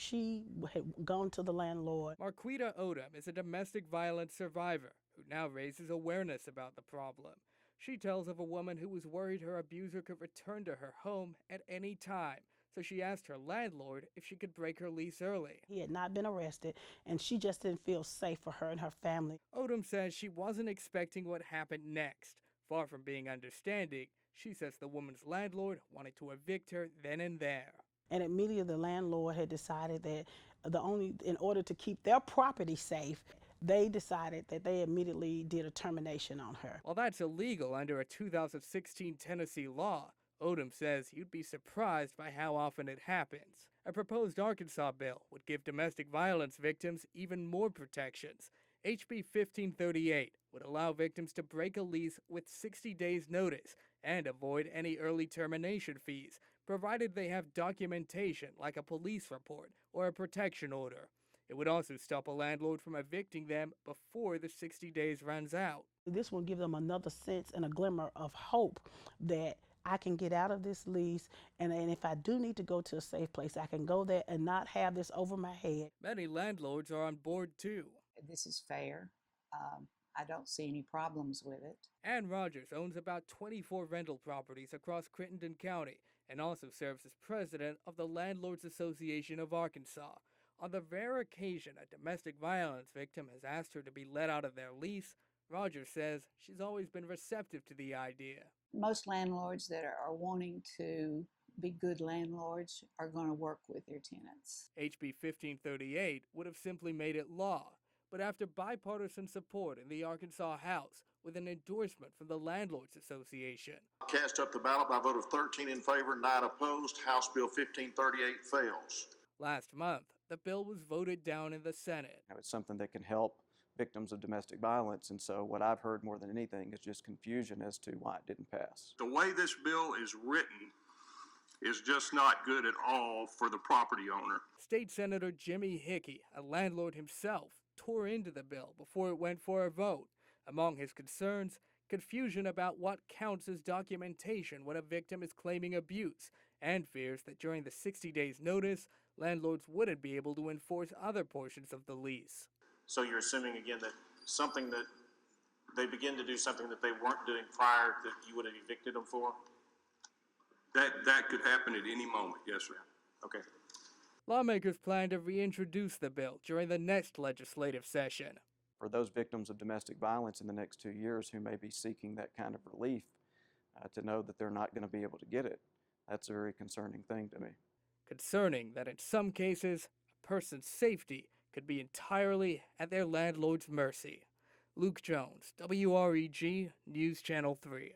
She had gone to the landlord. Marquita Odom is a domestic violence survivor who now raises awareness about the problem. She tells of a woman who was worried her abuser could return to her home at any time, so she asked her landlord if she could break her lease early. He had not been arrested, and she just didn't feel safe for her and her family. Odom says she wasn't expecting what happened next. Far from being understanding, she says the woman's landlord wanted to evict her then and there. And immediately the landlord had decided that in order to keep their property safe, they decided that they immediately did a termination on her. While that's illegal under a 2016 Tennessee law, Odom says you'd be surprised by how often it happens. A proposed Arkansas bill would give domestic violence victims even more protections. HB 1538 would allow victims to break a lease with 60 days' notice and avoid any early termination fees, provided they have documentation like a police report or a protection order. It would also stop a landlord from evicting them before the 60 days runs out. This will give them another sense and a glimmer of hope that I can get out of this lease, and if I do need to go to a safe place, I can go there and not have this over my head. Many landlords are on board too. This is fair. I don't see any problems with it. Ann Rogers owns about 24 rental properties across Crittenden County and also serves as president of the Landlords Association of Arkansas. On the rare occasion a domestic violence victim has asked her to be let out of their lease, Rogers says she's always been receptive to the idea. Most landlords that are wanting to be good landlords are going to work with their tenants. HB 1538 would have simply made it law, but after bipartisan support in the Arkansas House with an endorsement from the Landlords Association. Cast up the ballot by a vote of 13 in favor, 9 opposed. House Bill 1538 fails. Last month, the bill was voted down in the Senate. It's something that can help victims of domestic violence, and so what I've heard more than anything is just confusion as to why it didn't pass. The way this bill is written is just not good at all for the property owner. State Senator Jimmy Hickey, a landlord himself, tore into the bill before it went for a vote. Among his concerns, confusion about what counts as documentation when a victim is claiming abuse, and fears that during the 60 days notice, landlords wouldn't be able to enforce other portions of the lease. So you're assuming again that something that they begin to do something that they weren't doing prior that you would have evicted them for? That could happen at any moment, yes, sir. Okay. Lawmakers plan to reintroduce the bill during the next legislative session. For those victims of domestic violence in the next 2 years who may be seeking that kind of relief, to know that they're not going to be able to get it, that's a very concerning thing to me. Concerning that in some cases, a person's safety could be entirely at their landlord's mercy. Luke Jones, WREG News Channel 3.